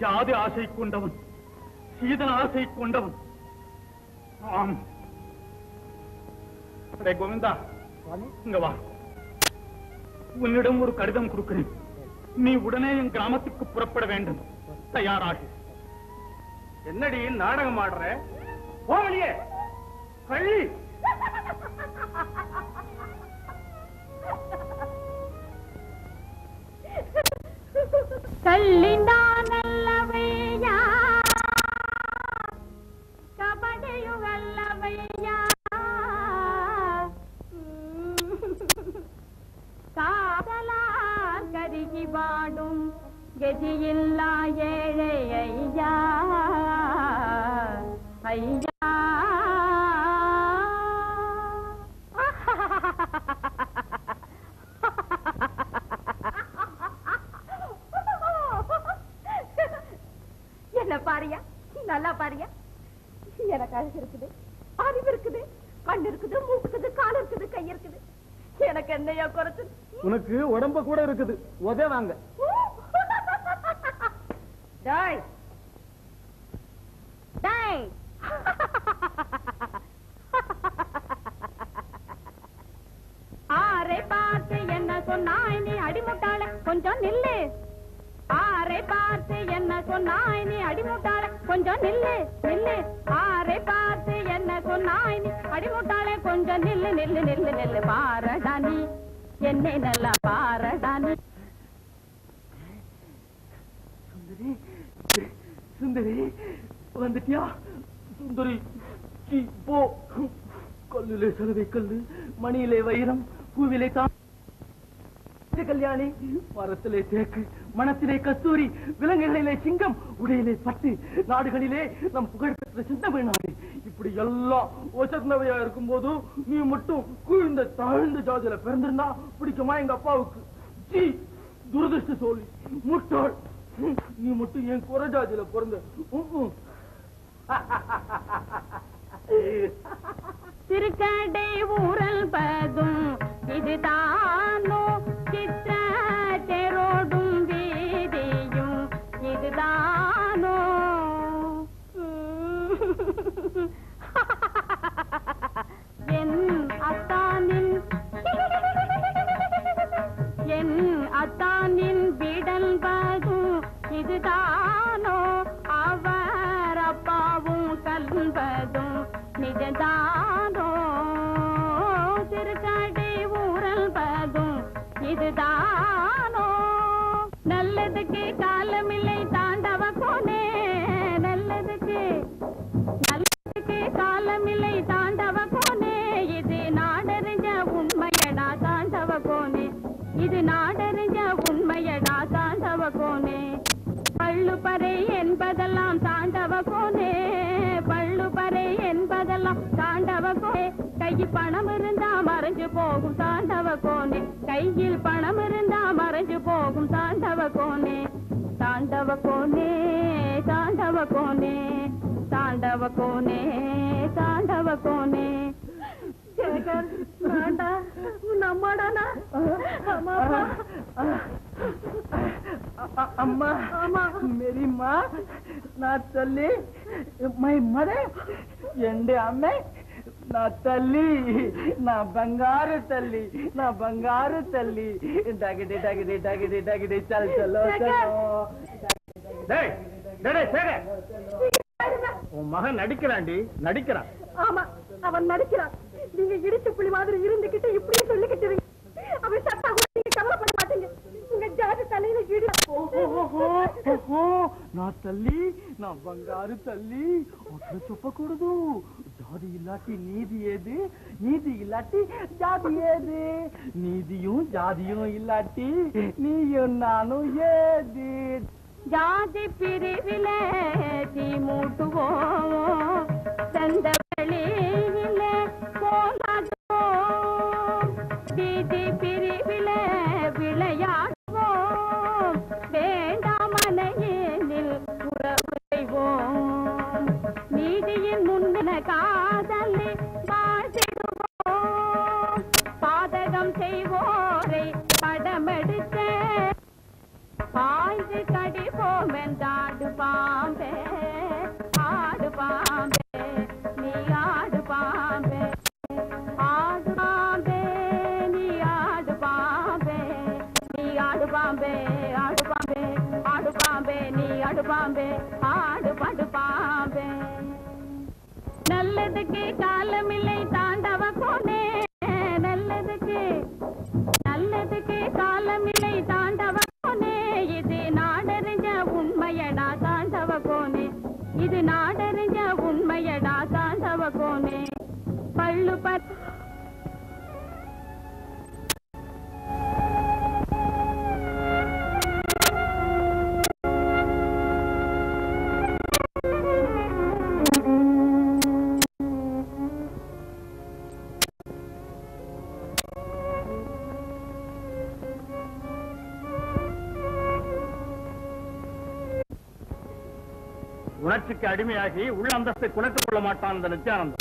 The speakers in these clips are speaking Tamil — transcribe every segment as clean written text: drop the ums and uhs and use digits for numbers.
ஜாதி ஆசை கொண்டவன், சீதன ஆசை கொண்டவன். ஆம். கோவிந்தா, இங்க வா. உன்னிடம் ஒரு கடிதம் கொடுக்கிறேன். நீ உடனே என் கிராமத்துக்கு புறப்பட வேண்டும். தயாராகு. என்னடி நாடகம் ஆடுற? போவலியே கள்ளி. கள்ளிண்டானல்லவையா கபடியுகல்லவையா காதலால் கருகி பாடும் கதியில்லா ஏழை ஐயா ஐயா. என்ன பாரியா, நல்லா பாரியா. எனக்கு அழகு இருக்குது, அறிவு இருக்குது, கண் இருக்குது, மூக்கு இருக்குது, கால் இருக்குது, கை இருக்குது. எனக்கு என்னையா குறைச்சு? உனக்கு உடம்ப கூட இருக்குது. உதவாங்க. டேய் டேய், ஆரை பார்த்து என்ன சொன்னாய் நீ அடிமுட்டாள, கொஞ்சம் நில்லு. ஆரை பார்த்து என்ன சொன்னாய் நீ அடிமுட்டாள, கொஞ்சம் நில்லு நில்லு. ஆரை பார்த்து என்ன சொன்னாய் நீ அடிமுட்டாள, கொஞ்சம் நில்லு நில்லு நில்லு நில்லு. பாரடா நீ என்னை நல்லா பாரடா நீ. சுந்தரி, சுந்தரி வந்துட்டியா? சுந்தரி போ. கல்லிலே சலவை கல்லு, மணியிலே வைரம், பூவிலே கல்யாணி, மரத்திலே தேக்கு, மனத்திலே கஸ்தூரி, விலங்குகளிலே சிங்கம், உடையிலே பட்டு, நாடுகளிலே நம் புகழ் பெற்ற சிந்தமிழ் நாடு. இப்படி எல்லாம் ஒசர்ந்தவையா இருக்கும் போது நீ மட்டும் குழுந்த தாழ்ந்த ஜாதியில பிறந்திருந்தா பிடிக்குமா எங்க அப்பாவுக்கு? ஜி துரதிருஷ்ட சோழி, முட்டாள். நீ மட்டும் என் குறை ஜாதியில பிறந்த. திருக்கடை ஊரல் பதும் இதுதானோ, சித்திர தேரோடும் வீதியும் இதுதானோ. என் அத்தானின் என் அத்தானின் விடல் பதும் இதுதானோ, அவர் அப்பாவும் கல்வதும் நிஜதானோ. திருக்கடை ஊரல் பதும் இதுதானோ. நல்லதுக்கு காலமில்லை தாண்டவ கோனே, நல்லதுக்கு நல்லதுக்கு காலமில்லை தாண்டவ கோனே. இது நாடறிஞ்ச உண்மையடா தாண்டவ கோனே, இது நாடறிஞ்ச உண்மையடா தாண்டவ கோனே. பள்ளுப்பறை என்பதெல்லாம் தாண்டவ கோனே, பள்ளுப்பறை என்பதெல்லாம் தாண்டவ கோனே. கையில் பணம் இருந்தா மறைஞ்சு போகும் தாண்டவ கோனே, கையில் பணம் இருந்தா மறைஞ்சு போகும் தாண்டவ கோனே. தாண்டவ கோனே, தாண்டவ கோனே, தாண்டவ கோனே, தாண்டவ கோனே. நம்மடானா அம்மா, मेरी माँ ना तल्ली, my mother, एंडे अम्मे ना तल्ली, ना बंगार तल्ली, ना बंगार तल्ली. डागिडे डागिडे डागिडे डागिडे चल चलो चलो. டேய் டேய் சேகே, உன் மகன் நடிக்கிறான்டி, நடிக்கிறான். ஆமா, அவன் நடிக்கிறான். நீங்க இடிச்சு புலி மாதிரி இருந்துகிட்டு இப்படியே சொல்லிக்கிட்டு இருங்க. அவன் சத்தா கூட நீங்க கவலைப்பட மாட்டீங்க. உங்க ஜாதி தலையில இடி. నా తల్లి, నా బంగారు తల్లి అట్లా చెప్పకూడదు. జాతి ఇలాంటి నీది ఏది, నీది ఇలాంటి జాతి ఏది, నీదియు జాతియు ఇలాంటి నీయు నాను ఏది. ஜாதி பிரிவிலே தீ மூட்டுவோம், செந்த வெளியிலே போலாடுவோம், வீதி பிரிவிலே விளையாடுவோம், வேண்டாமனையில் உறவு செய்வோம், நீதியின் முன்ன காதலை வாழ்த்திடுவோம், பாதகம் செய்வோரை படமெடுத்த ஆய்வு கடி போவோம் என்றாடு பாம்பே ஆடு பாம்பே நீ ஆடு பாம்பே ஆடு பாம்பே நீ ஆடு பாம்பே நீ ஆடு பாம்பே ஆடு பாம்பே ஆடு பாம்பே நீ ஆடு பாம்பே ஆடு பாடு பாம்பே நல்லதுக்கு காலமில்லை தாண்டவ கோனே நல்லதுக்கு காலமில்லை தாண்டவ கோனே இது நாடறிஞ்ச உண்மையடா தாண்டவ கோனே இது நாடறிஞ்ச உண்மையடா தாண்டவ கோனே பள்ளு உணர்ச்சிக்கு அடிமையாகி உள்ள அந்தஸ்தை குலைத்துக் கொள்ள மாட்டான் இந்த நித்யானந்தம்.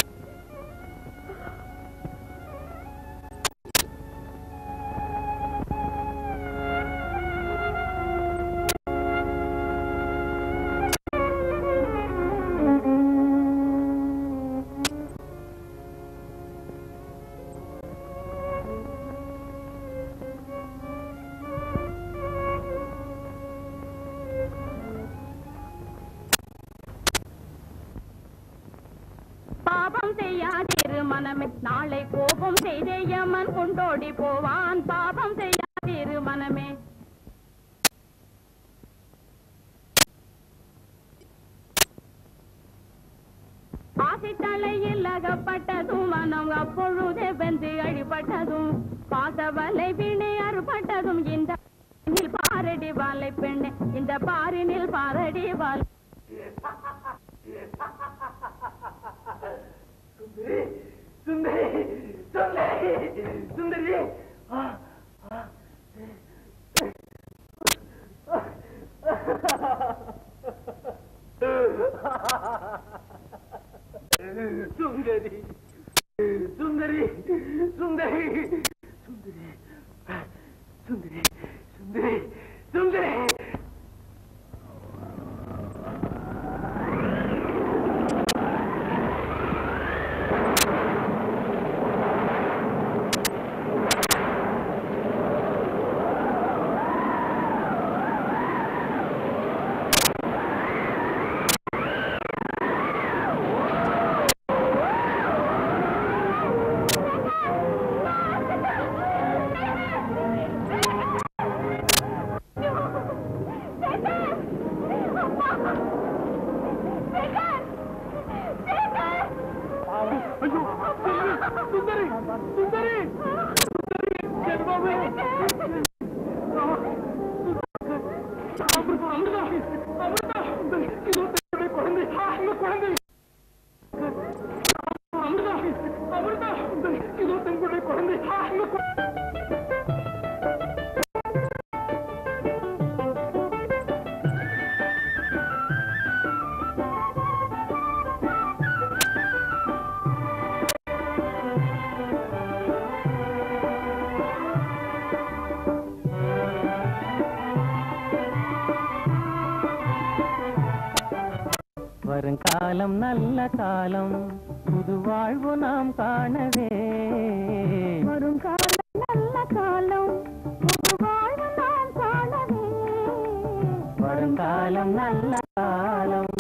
பாபம் செய்யாதிரு மனமே நாளை கோபம் செய்தே யமன் கொண்டோடி போவான் பாபம் செய்யாதிரு மனமே ஆசை தலையில் அகப்பட்டதும் மனம் அப்பொழுதே வெந்து அழிப்பட்டதும் பாசவலை வீணை அறுபட்டதும் இந்த பாரடி வாழை பெண்ணே இந்த பாரினில் பாரடி வாழை சுந்தரி சுந்தரி சுந்தரி சுந்தரி சுந்தரி சுந்தரி சுந்தரி சுந்தரி சுந்தரி சுந்தரி வருங்காலம் நல்ல காலம் புது வாழ்வு நாம் காணவே வருங்காலம் நல்ல காலம் புது வாழ்வு நாம் காணவே வருங்காலம் நல்ல காலம்